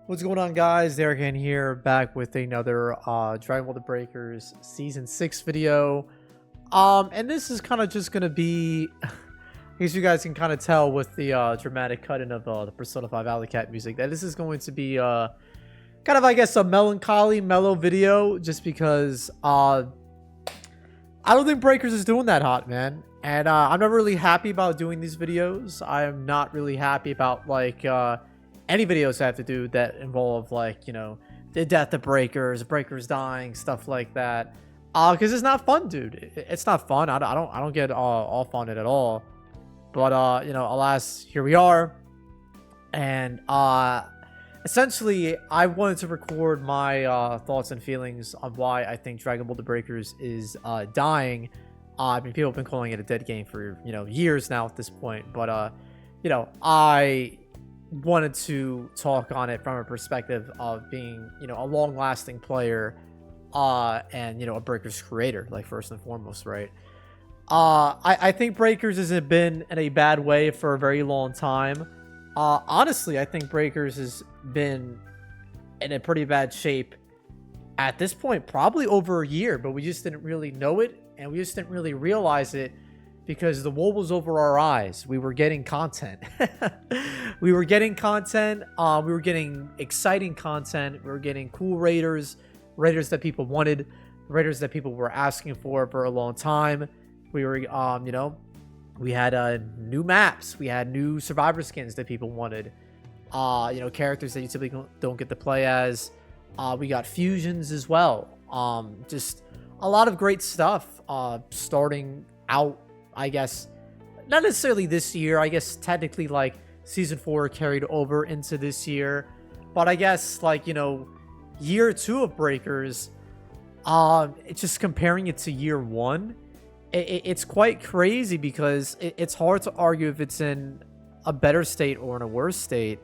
What's going on, guys? Ironcane here, back with another Dragon Ball: The Breakers Season 6 video. And this is kind of just going to be, as you guys can kind of tell with the dramatic cut-in of the Persona 5 Alley Cat music, that this is going to be kind of, I guess, a melancholy, mellow video, just because I don't think Breakers is doing that hot, man. And I'm not really happy about doing these videos. I am not really happy about, like, any videos I have to do that involve, like, you know, the death of Breakers dying, stuff like that. Because it's not fun, dude. It's not fun. I don't get off on it at all. But you know, alas, here we are. And essentially, I wanted to record my thoughts and feelings on why I think Dragon Ball: The Breakers is dying. I mean, people have been calling it a dead game for, you know, years now at this point. But you know, I wanted to talk on it from a perspective of being, you know, a long-lasting player and, you know, a Breakers creator, like, first and foremost, right? I think Breakers has been in a bad way for a very long time. Honestly, I think Breakers has been in a pretty bad shape at this point, probably over a year, but we just didn't really know it, and we just didn't really realize it because the wool was over our eyes. We were getting content. We were getting content. We were getting exciting content. We were getting cool raiders that people wanted, raiders that people were asking for a long time. We were, you know, we had new maps. We had new survivor skins that people wanted. You know, characters that you typically don't get to play as. We got fusions as well. Just a lot of great stuff. Starting out, I guess, not necessarily this year. I guess technically, like, Season 4 carried over into this year. But I guess, like, you know, year 2 of Breakers, it's just comparing it to year 1. It's quite crazy because it's hard to argue if it's in a better state or in a worse state.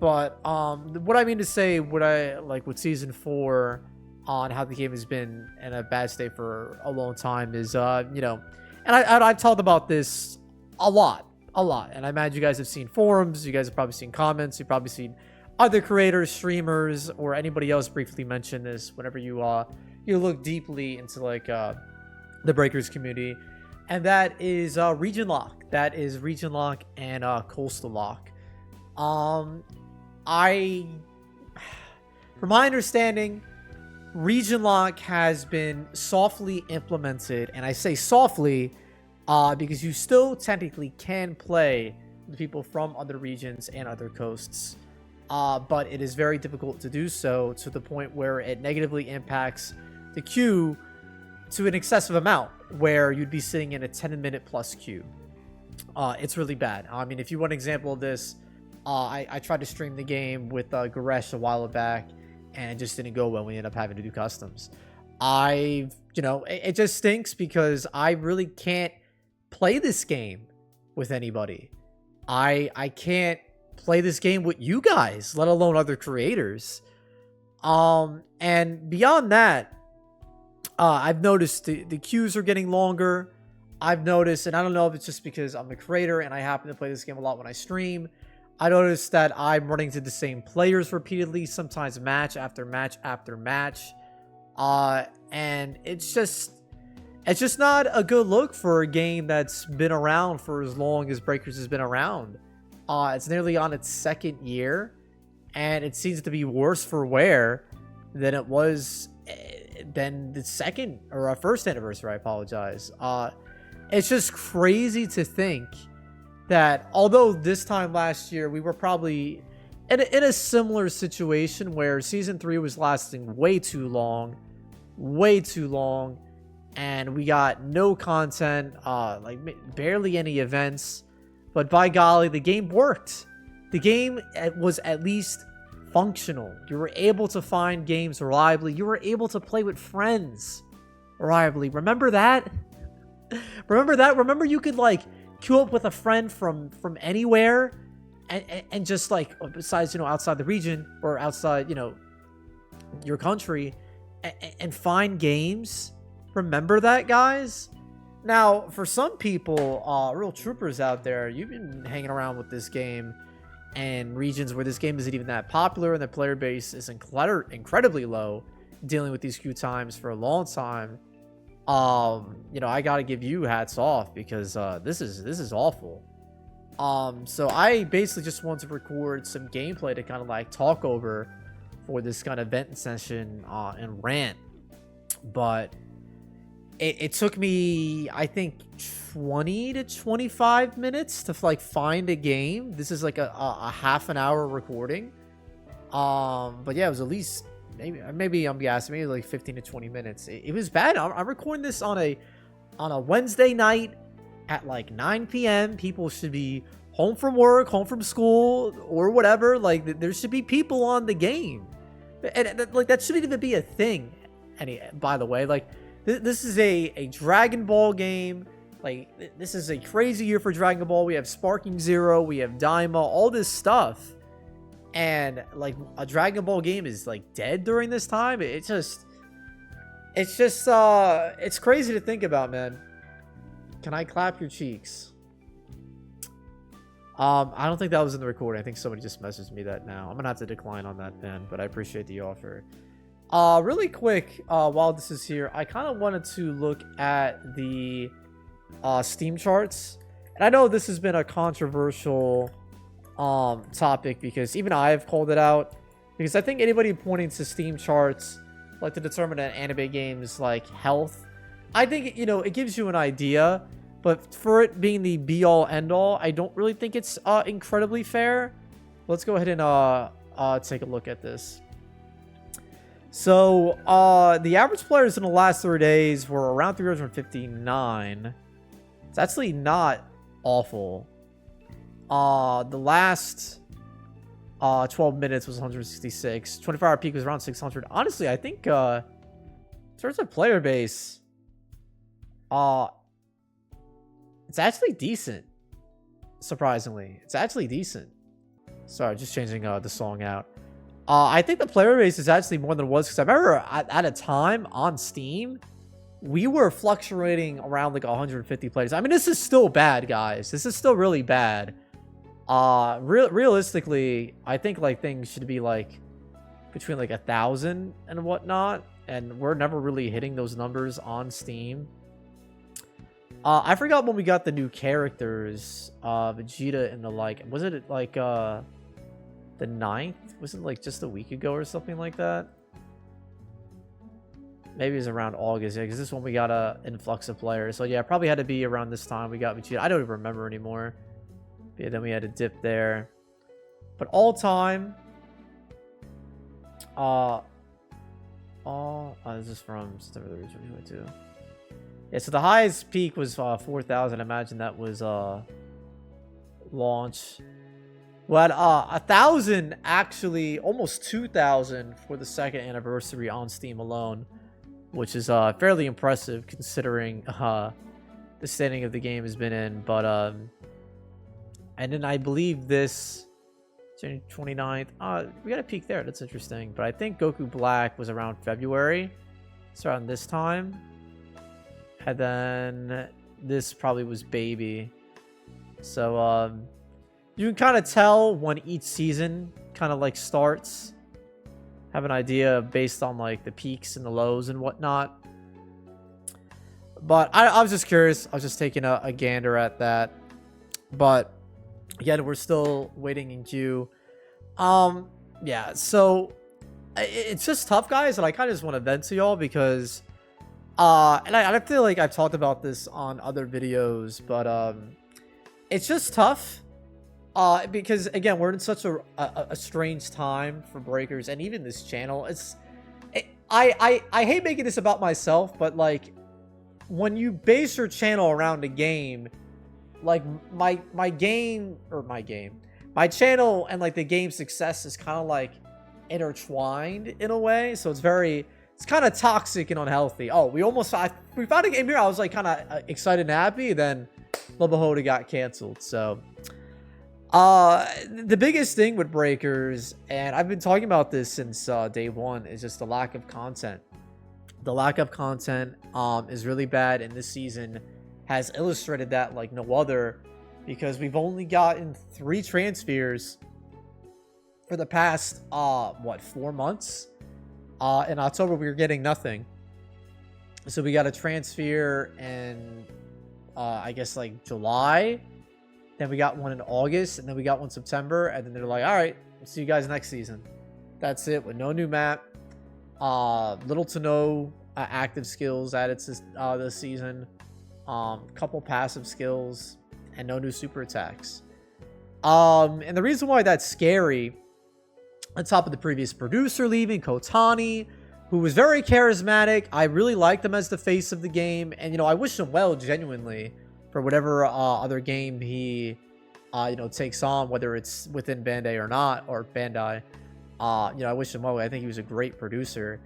But what I mean to say, what I like with Season 4 on how the game has been in a bad state for a long time is, you know, and I've talked about this a lot. And I imagine you guys have seen forums. You guys have probably seen comments. You've probably seen other creators, streamers, or anybody else briefly mention this whenever you look deeply into, like, the Breakers community. And that is region lock. That is region lock and coastal lock. From my understanding, region lock has been softly implemented, and I say softly because you still technically can play with people from other regions and other coasts, but it is very difficult to do so, to the point where it negatively impacts the queue to an excessive amount, where you'd be sitting in a 10-minute plus queue. It's really bad. I mean, if you want an example of this, I tried to stream the game with Goresh a while back, and it just didn't go well. We ended up having to do customs. You know, it just stinks because I really can't play this game with anybody. I can't play this game with you guys, let alone other creators. And beyond that, I've noticed the queues are getting longer. I've noticed, and I don't know if it's just because I'm a creator and I happen to play this game a lot when I stream, I noticed that I'm running to the same players repeatedly, sometimes match after match after match. And it's just not a good look for a game that's been around for as long as Breakers has been around. It's nearly on its 2nd year, and it seems to be worse for wear than it was than the second or our first anniversary. I apologize. It's just crazy to think that although this time last year we were probably in a similar situation where Season 3 was lasting way too long, and we got no content, like barely any events, but by golly, the game worked. The game was at least functional. You were able to find games reliably. You were able to play with friends reliably. Remember that? Remember you could, like, queue up with a friend from anywhere and just, like, besides, you know, outside the region or outside, you know, your country, and find games. Remember that, guys? Now, for some people, real troopers out there, you've been hanging around with this game and regions where this game isn't even that popular and the player base is incredibly low, dealing with these queue times for a long time, you know, I gotta give you hats off, because this is awful. So I basically just want to record some gameplay to kind of like talk over for this kind of vent session and rant, but it took me, I think, 20 to 25 minutes to like find a game. This is like a half an hour recording. But yeah, it was at least maybe I'm guessing maybe like 15 to 20 minutes. It was bad. I'm recording this on a Wednesday night at like 9 p.m. People should be home from work, home from school, or whatever. Like, there should be people on the game, and like that shouldn't even be a thing. By the way, like, this is a Dragon Ball game. Like, this is a crazy year for Dragon Ball. We have Sparking Zero, we have Daima, all this stuff. And, like, a Dragon Ball game is, like, dead during this time. It's crazy to think about, man. Can I clap your cheeks? I don't think that was in the recording. I think somebody just messaged me that now. I'm gonna have to decline on that, man, but I appreciate the offer. Really quick, while this is here, I kind of wanted to look at the Steam charts. And I know this has been a controversial topic, because even I've called it out, because I think anybody pointing to Steam charts like to determine an anime game's like health, I think, you know, it gives you an idea, but for it being the be-all end-all, I don't really think it's incredibly fair. Let's go ahead and take a look at this. So, the average players in the last 3 days were around 359. It's actually not awful. The last 12 minutes was 166. 24-hour peak was around 600. Honestly, I think in terms of player base, it's actually decent. Surprisingly, it's actually decent. Sorry, just changing the song out. I think the player base is actually more than it was, because I remember at a time on Steam, we were fluctuating around like 150 players. I mean, this is still bad, guys. This is still really bad. Realistically, I think like things should be like between like 1,000 and whatnot, and we're never really hitting those numbers on Steam. I forgot when we got the new characters, Vegeta and the like. Was it like the 9th? Wasn't it like just a week ago or something like that? Maybe it was around August, yeah, because this one we got a influx of players. So yeah, it probably had to be around this time we got Vegeta. I don't even remember anymore. But yeah, then we had a dip there. But all time, this is from September 2022. Yeah, so the highest peak was 4,000. I imagine that was launch. Well, 1,000 actually, almost 2,000 for the 2nd anniversary on Steam alone, which is fairly impressive considering the standing of the game has been in. But and then I believe this January 29th, we got a peak there. That's interesting. But I think Goku Black was around February, so around this time. And then this probably was Baby. So you can kind of tell when each season kind of like starts. Have an idea based on like the peaks and the lows and whatnot. But I was just curious. I was just taking a gander at that. But again, we're still waiting in queue. Yeah, so it's just tough, guys, and I kind of just want to vent to y'all because and I feel like I've talked about this on other videos, but it's just tough. Because again, we're in such a strange time for breakers, and even this channel. I hate making this about myself, but like when you base your channel around a game, like my channel and like the game's success is kind of like intertwined in a way, so it's kind of toxic and unhealthy. Oh, we found a game here. I was like kind of excited and happy, then lo and behold, it got canceled. So the biggest thing with breakers, and I've been talking about this since day one, is just the lack of content. The lack of content is really bad, and this season has illustrated that like no other, because we've only gotten 3 Transpheres for the past, what, 4 months? In October, we were getting nothing. So we got a Transphere in, I guess, like, July. Then we got one in August, and then we got one in September. And then they're like, all right, we'll see you guys next season. That's it, with no new map. Little to no active skills added this season. Couple passive skills, and no new super attacks. And the reason why that's scary, on top of the previous producer leaving, Kotani, who was very charismatic. I really liked him as the face of the game. And, you know, I wish him well, genuinely, for whatever other game he, you know, takes on, whether it's within Bandai or not, or Bandai. You know, I wish him well. I think he was a great producer.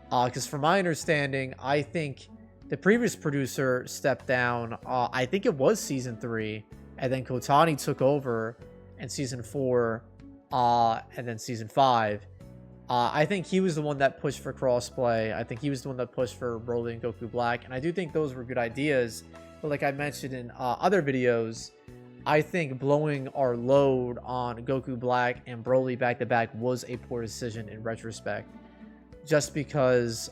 Because from my understanding, I think the previous producer stepped down. I think it was Season 3. And then Kotani took over in Season 4. And then Season 5. I think he was the one that pushed for Crossplay. I think he was the one that pushed for Broly and Goku Black. And I do think those were good ideas. But like I mentioned in other videos, I think blowing our load on Goku Black and Broly back-to-back was a poor decision in retrospect. Just because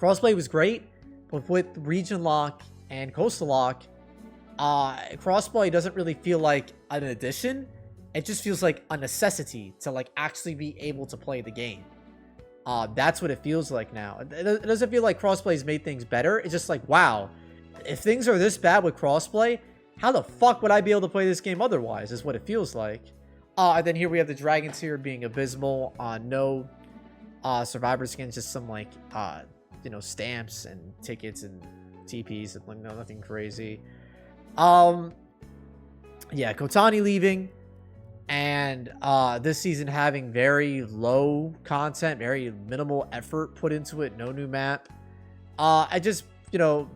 Crossplay was great, but with Region Lock and Coastal Lock, Crossplay doesn't really feel like an addition. It just feels like a necessity to like actually be able to play the game. That's what it feels like now. It doesn't feel like Crossplay's made things better. It's just like, wow, if things are this bad with Crossplay, how the fuck would I be able to play this game otherwise, is what it feels like. And then here we have the Dragon Tier being abysmal. No Survivor skins, just some like, you know, stamps and tickets and TPs and like, no, nothing crazy. Yeah, Kotani leaving. And this season having very low content, very minimal effort put into it, no new map. I just, you know,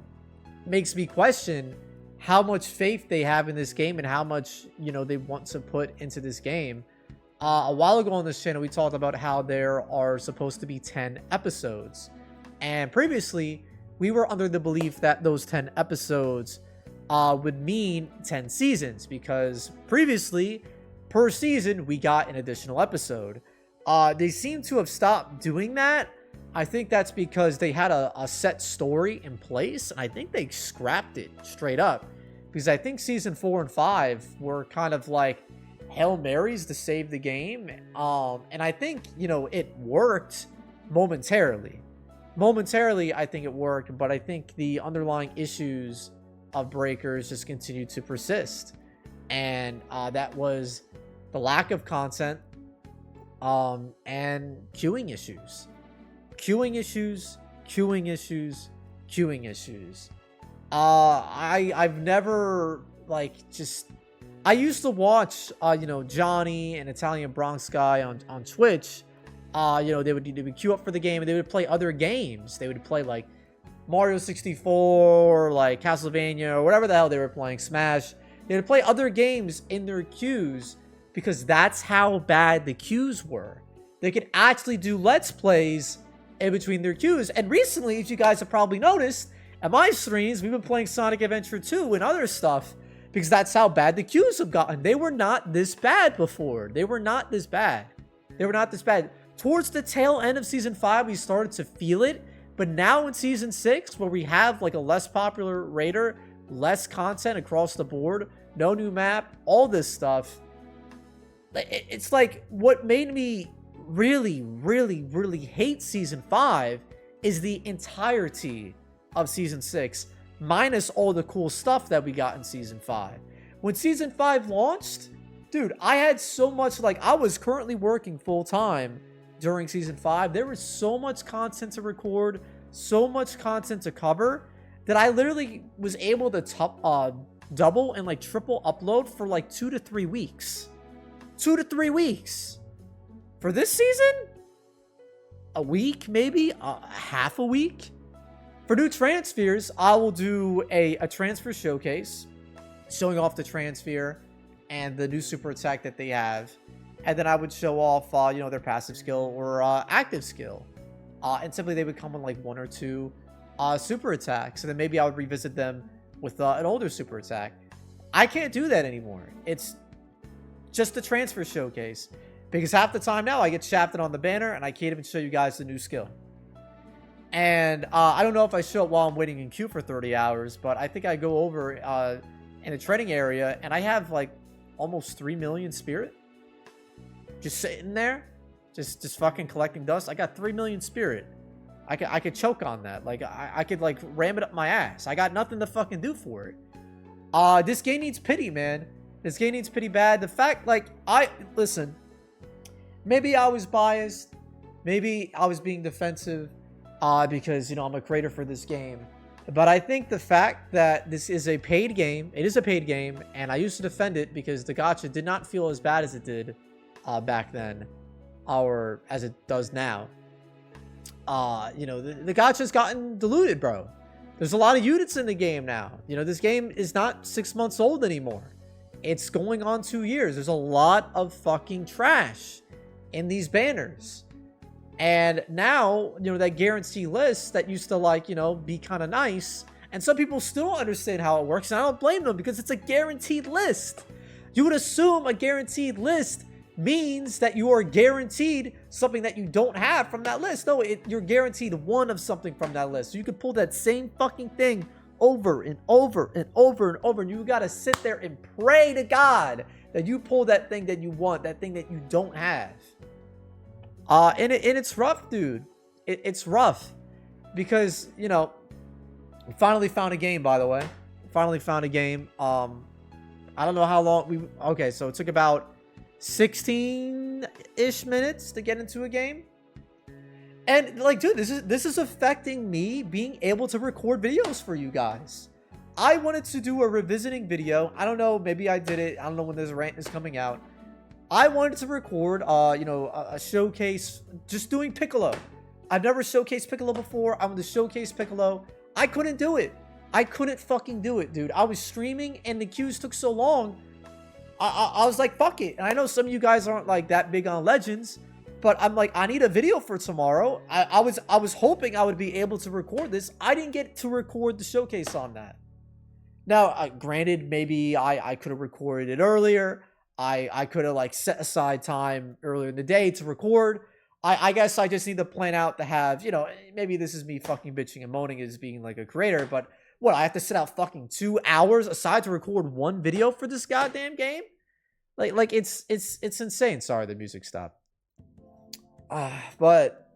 makes me question how much faith they have in this game and how much, you know, they want to put into this game. A while ago on this channel, we talked about how there are supposed to be 10 episodes. And previously, we were under the belief that those 10 episodes would mean 10 seasons, because previously, per season, we got an additional episode. They seem to have stopped doing that. I think that's because they had a set story in place, and I think they scrapped it straight up. Because I think Season 4 and 5 were kind of like Hail Marys to save the game. And I think, you know, it worked momentarily. Momentarily, I think it worked, but I think the underlying issues of Breakers just continued to persist. And that was the lack of content, and queuing issues. I've never, like, just... I used to watch, you know, Johnny and Italian Bronx Guy on Twitch. You know, they would queue up for the game, and they would play other games. They would play, like, Mario 64, or, like, Castlevania, or whatever the hell they were playing, Smash. They would play other games in their queues, because that's how bad the queues were. They could actually do Let's Plays in between their queues. And recently, if you guys have probably noticed, at my streams, we've been playing Sonic Adventure 2 and other stuff, because that's how bad the queues have gotten. They were not this bad before. They were not this bad. Towards the tail end of Season 5, we started to feel it. But now in Season 6, where we have like a less popular raider, less content across the board, no new map, all this stuff, it's like what made me really, really, really hate Season 5 is the entirety of Season 6, minus all the cool stuff that we got in Season 5. When Season 5 launched, dude, I had so much, like, I was currently working full-time during Season 5. There was so much content to record, so much content to cover, that I literally was able to double and, like, triple upload for, like, 2 to 3 weeks. 2 to 3 weeks. For this season? A week, maybe? Half a week? For new Transpheres, I will do a transfer showcase showing off the Transphere and the new super attack that they have. And then I would show off, you know, their passive skill or active skill. And simply they would come on like 1 or 2 super attacks. And then maybe I would revisit them with an older super attack. I can't do that anymore. It's just the transfer showcase. Because half the time now I get shafted on the banner and I can't even show you guys the new skill. And I don't know if I show it while I'm waiting in queue for 30 hours, but I think I go over in a trading area and I have like almost 3 million spirit. Just sitting there, just fucking collecting dust. I got 3 million spirit. I could choke on that. Like I could like ram it up my ass. I got nothing to fucking do for it. This game needs pity, man. This game needs pity bad. The fact, like, listen, maybe I was biased. Maybe I was being defensive because, you know, I'm a creator for this game. But I think the fact that this is a paid game, it is a paid game, and I used to defend it because the gacha did not feel as bad as it did back then, or as it does now. You know, the gacha's gotten diluted, bro. There's a lot of units in the game now. You know, this game is not 6 months old anymore. It's going on 2 years. There's a lot of fucking trash in these banners. And now, you know, that guarantee list that used to, like, you know, be kind of nice. And some people still don't understand how it works. And I don't blame them because it's a guaranteed list. You would assume a guaranteed list means that you are guaranteed something that you don't have from that list. No, you're guaranteed one of something from that list. So you could pull that same fucking thing over and over and over and over. And you got to sit there and pray to God that you pull that thing that you want, that thing that you don't have. And it's rough, dude. It's rough because, you know, we finally found a game, by the way. Finally found a game. I don't know how long okay, so it took about 16-ish minutes to get into a game. And like, dude, this is affecting me being able to record videos for you guys. I wanted to do a revisiting video. I don't know, maybe I did it. I don't know when this rant is coming out. I wanted to record, you know, a showcase, just doing Piccolo. I've never showcased Piccolo before. I wanted to showcase Piccolo. I couldn't do it. I couldn't fucking do it, dude. I was streaming and the queues took so long. I was like, fuck it. And I know some of you guys aren't like that big on Legends, but I'm like, I need a video for tomorrow. I was hoping I would be able to record this. I didn't get to record the showcase on that. Now, granted, maybe I could have recorded it earlier. I could have like set aside time earlier in the day to record. I guess I just need to plan out to have, you know, maybe this is me fucking bitching and moaning as being like a creator, but what, I have to sit out fucking 2 hours aside to record one video for this goddamn game? Like it's insane. Sorry, the music stopped. But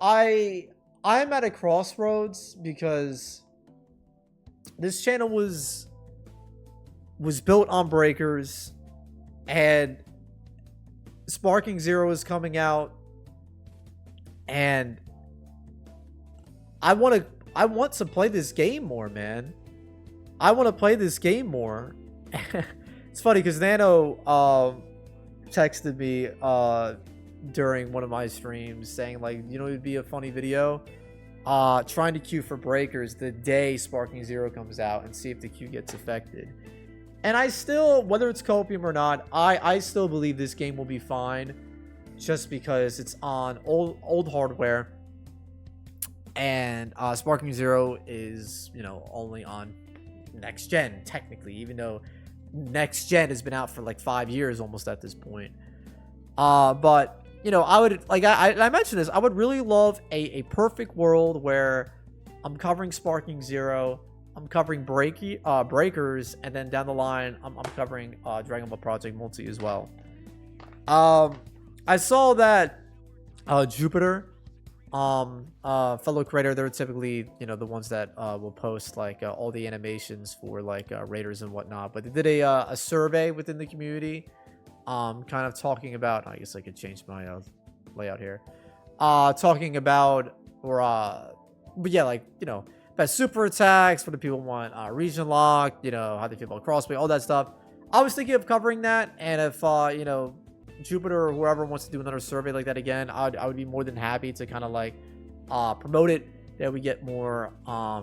I'm at a crossroads because this channel was built on breakers, and Sparking Zero is coming out, and I want to play this game more, man. I want to play this game more. It's funny because Nano texted me during one of my streams saying, like, you know, it'd be a funny video trying to queue for breakers the day Sparking Zero comes out and see if the queue gets affected. And I still, whether it's copium or not, I still believe this game will be fine just because it's on old hardware. And Sparking Zero is, you know, only on next gen, technically, even though next gen has been out for like 5 years almost at this point. But, you know, I would, like, I mentioned this, I would really love a perfect world where I'm covering Sparking Zero, I'm covering breakers, and then down the line, I'm covering Dragon Ball Project Multi as well. I saw that Jupiter, fellow creator, they're typically, you know, the ones that will post like all the animations for like raiders and whatnot, but they did a survey within the community, kind of talking about, I guess I could change my layout here, talking about, or but yeah, like, you know, best super attacks, what do people want, region lock, you know, how they feel about crossplay, all that stuff. I was thinking of covering that, and if you know, Jupiter or whoever wants to do another survey like that again, I would be more than happy to kind of like promote it, that we get more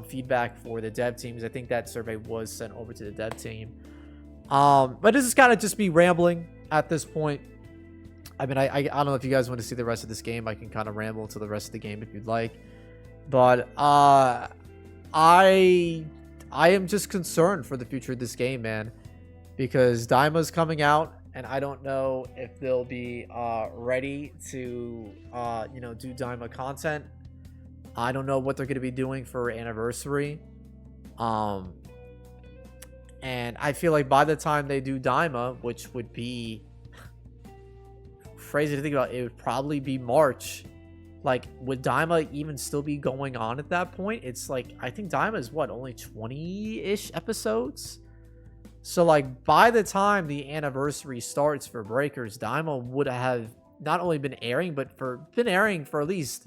feedback for the dev teams. I think that survey was sent over to the dev team. But this is kind of just me rambling at this point. I mean, I don't know if you guys want to see the rest of this game. I can kind of ramble to the rest of the game if you'd like. But I am just concerned for the future of this game, man, because Daima's coming out, and I don't know if they'll be ready to do Daima content. I don't know what they're going to be doing for anniversary. And I feel like by the time they do Daima, which would be crazy to think about, it would probably be March. Like, would Daima even still be going on at that point? It's like, I think Daima is what, only 20-ish episodes? So like, by the time the anniversary starts for Breakers, Daima would have not only been airing, but been airing for at least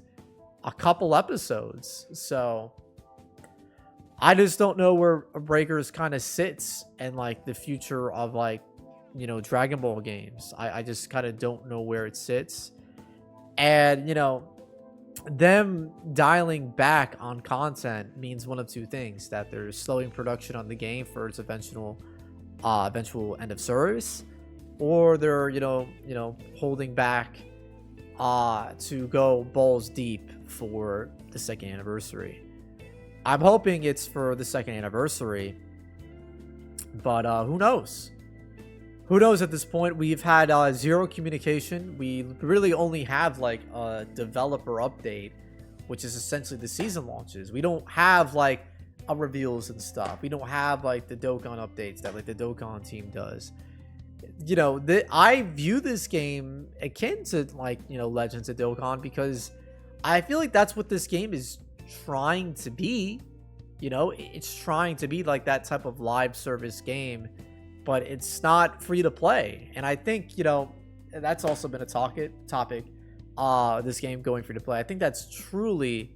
a couple episodes. So I just don't know where Breakers kind of sits and like the future of like, Dragon Ball games. I just kind of don't know where it sits. And, them dialing back on content means one of two things: that they're slowing production on the game for its eventual end of service, or they're holding back to go balls deep for the second anniversary. I'm hoping it's for the second anniversary, but who knows? Who knows at this point? We've had zero communication. We really only have like a developer update, which is essentially the season launches. We don't have like reveals and stuff. We don't have like the Dokkan updates that like the Dokkan team does. I view this game akin to like Legends of Dokkan, because I feel like that's what this game is trying to be. It's trying to be like that type of live service game, but it's not free to play. And I think that's also been a topic. This game going free to play. I think that's truly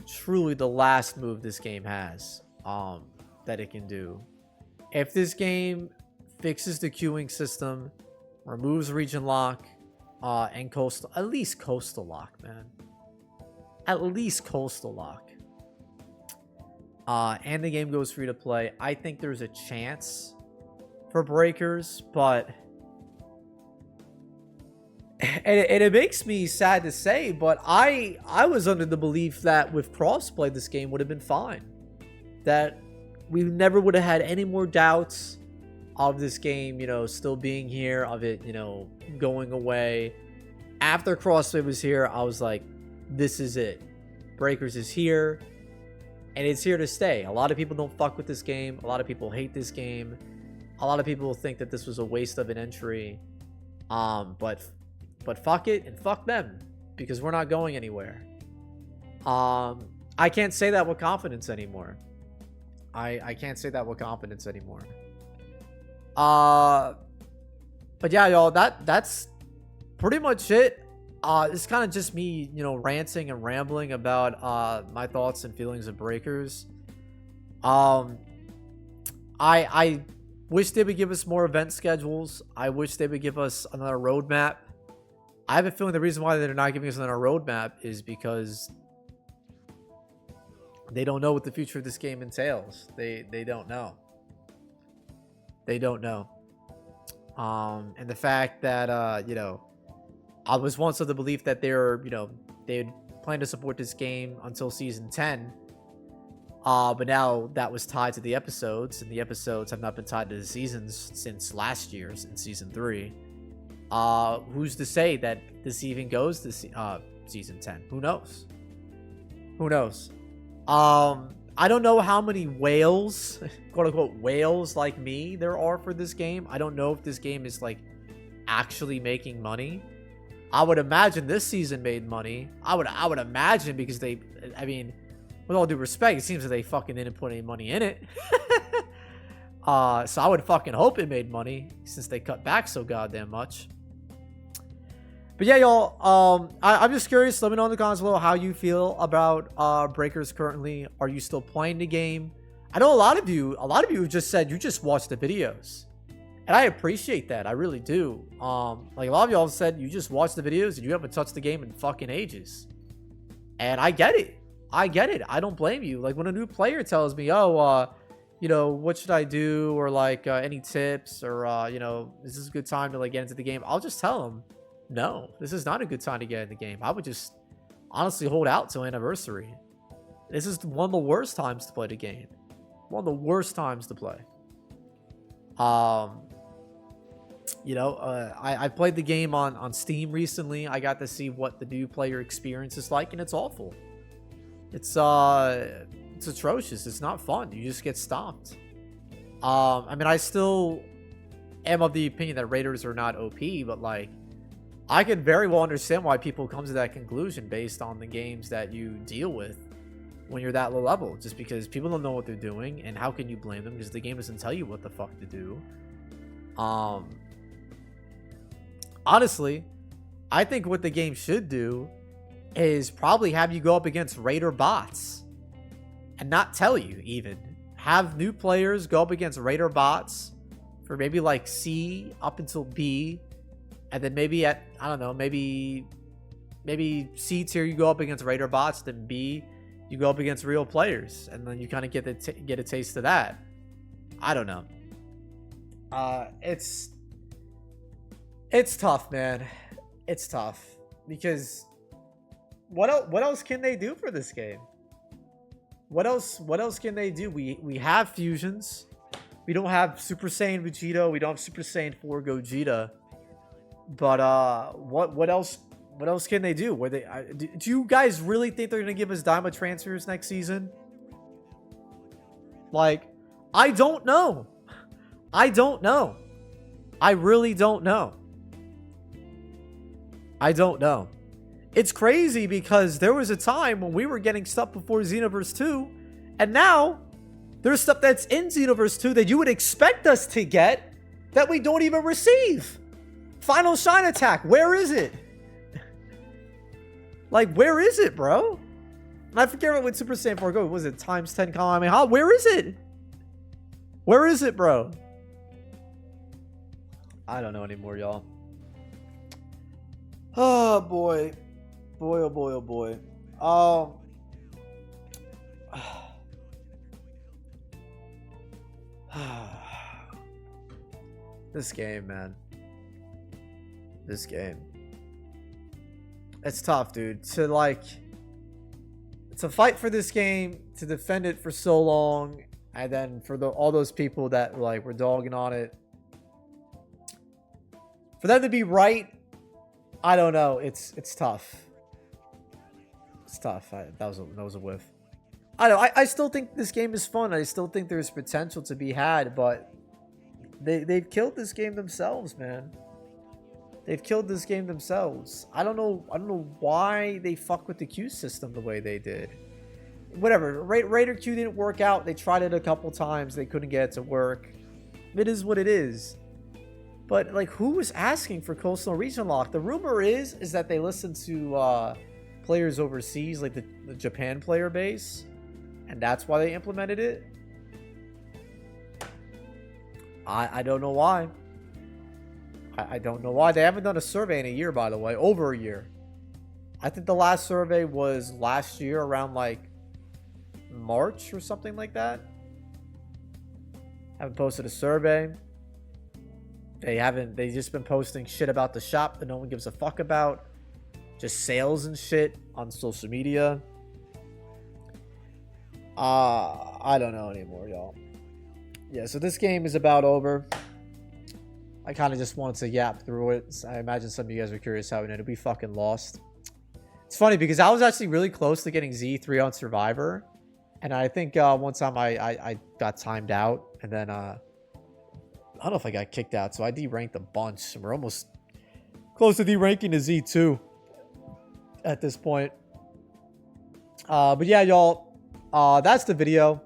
the last move this game has that it can do. If this game fixes the queuing system, removes region lock, and at least coastal lock, man. At least coastal lock. And the game goes free to play, I think there's a chance for Breakers, but and it makes me sad to say, but I was under the belief that with crossplay this game would have been fine, that we never would have had any more doubts of this game still being here, of it going away. After crossplay was here, I was like, this is it. Breakers is here, and it's here to stay. A lot of people don't fuck with this game. A lot of people hate this game. A lot of people think that this was a waste of an entry. But fuck it and fuck them, because we're not going anywhere. I can't say that with confidence anymore. I can't say that with confidence anymore. But yeah, y'all, that's pretty much it. It's kind of just me, ranting and rambling about my thoughts and feelings of Breakers. I wish they would give us more event schedules. I wish they would give us another roadmap. I have a feeling the reason why they're not giving us another roadmap is because they don't know what the future of this game entails. They don't know. They don't know. And the fact that I was once of the belief that they'd plan to support this game until season 10. But now that was tied to the episodes, and the episodes have not been tied to the seasons since last year's in season 3. Who's to say that this even goes to season 10? Who knows? Who knows? I don't know how many whales, quote unquote whales like me, there are for this game. I don't know if this game is like actually making money. I would imagine this season made money. I would imagine, because with all due respect, it seems that they fucking didn't put any money in it. So I would fucking hope it made money, since they cut back so goddamn much. But yeah, y'all, I'm just curious. Let me know in the comments below how you feel about Breakers currently. Are you still playing the game? I know a lot of you just said you just watched the videos. And I appreciate that. I really do. Like, a lot of y'all said you just watched the videos and you haven't touched the game in fucking ages. And I get it. I get it. I don't blame you. Like, when a new player tells me, oh, what should I do? Or like, any tips? Or, is this a good time to like get into the game? I'll just tell them, no, this is not a good time to get in the game. I would just honestly hold out till anniversary. This is one of the worst times to play the game. One of the worst times to play. You know, I played the game on Steam recently. I got to see what the new player experience is like, and it's awful. It's atrocious. It's not fun. You just get stomped. I mean, I still am of the opinion that Raiders are not OP, but like, I could very well understand why people come to that conclusion based on the games that you deal with when you're that low level. Just because people don't know what they're doing, and how can you blame them? Because the game doesn't tell you what the fuck to do. Honestly, I think what the game should do is probably have you go up against Raider bots and not tell you even. Have new players go up against Raider bots for maybe like C up until B, and then maybe at, I don't know, maybe C tier you go up against Raider bots, then B you go up against real players, and then you kind of get a taste of that. I don't know. It's tough, man. It's tough because what else can they do for this game? What else can they do? We have fusions. We don't have Super Saiyan Vegeta. We don't have Super Saiyan 4 Gogeta. But what else can they do? Where do you guys really think they're gonna give us Daima transfers next season? Like, I don't know. I don't know. I really don't know. I don't know. It's crazy because there was a time when we were getting stuff before Xenoverse 2, and now there's stuff that's in Xenoverse 2 that you would expect us to get that we don't even receive. Final Shine Attack, where is it? Like, where is it, bro? And I forget what Super Saiyan 4 Go was. It times 10 Kamehameha? Where is it? Where is it, bro? I don't know anymore, y'all. Oh boy. Boy, oh boy, oh boy. This game, man. This game. It's tough, dude. To fight for this game, to defend it for so long, and then for all those people that like were dogging on it, for them to be right, I don't know. It's tough. It's tough. That was a whiff. I don't know. I still think this game is fun. I still think there's potential to be had, but they've killed this game themselves, man. They've killed this game themselves. I don't know why they fuck with the queue system the way they did. Whatever. Raider queue didn't work out. They tried it a couple times. They couldn't get it to work. It is what it is. But like, who was asking for Coastal Region Lock? The rumor is that they listened to players overseas, like the Japan player base, and that's why they implemented it. I don't know why. I don't know why. They haven't done a survey in a year, by the way. Over a year. I think the last survey was last year around like March or something like that. Haven't posted a survey. They just been posting shit about the shop that no one gives a fuck about. Just sales and shit on social media. I don't know anymore, y'all. Yeah, so this game is about over. I kind of just wanted to yap through it. I imagine some of you guys are curious how it ended. We fucking lost. It's funny because I was actually really close to getting Z3 on Survivor. And I think one time I got timed out. And then I don't know if I got kicked out. So I deranked a bunch. We're almost close to deranking to Z2 at this point. But yeah, y'all. That's the video.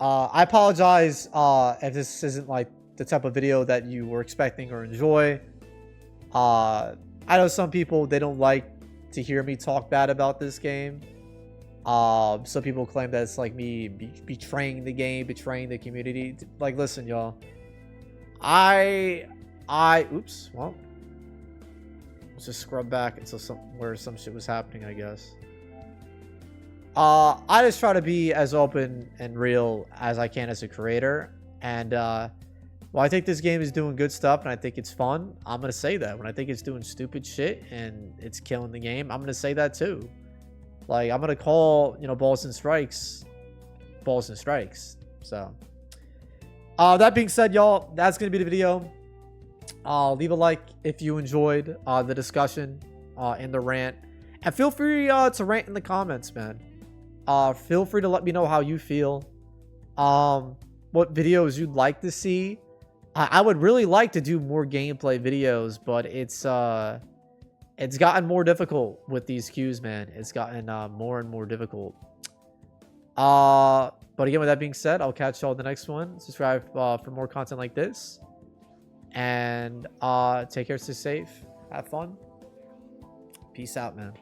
I apologize if this isn't like the type of video that you were expecting or enjoy. I know some people, they don't like to hear me talk bad about this game. Some people claim that it's like me betraying the game, betraying the community. Like, listen, y'all. Oops. Well, let's just scrub back until where some shit was happening, I guess. I just try to be as open and real as I can as a creator. And, well, I think this game is doing good stuff and I think it's fun. I'm going to say that. When I think it's doing stupid shit and it's killing the game, I'm going to say that too. Like, I'm going to call, you know, balls and strikes. So, that being said, y'all, that's going to be the video. Leave a like if you enjoyed the discussion in the rant. And feel free to rant in the comments, man. Feel free to let me know how you feel. What videos you'd like to see. I would really like to do more gameplay videos, but it's gotten more difficult with these queues, man. It's gotten more and more difficult. But again, with that being said, I'll catch y'all in the next one. Subscribe for more content like this. And take care, stay safe, have fun. Peace out, man.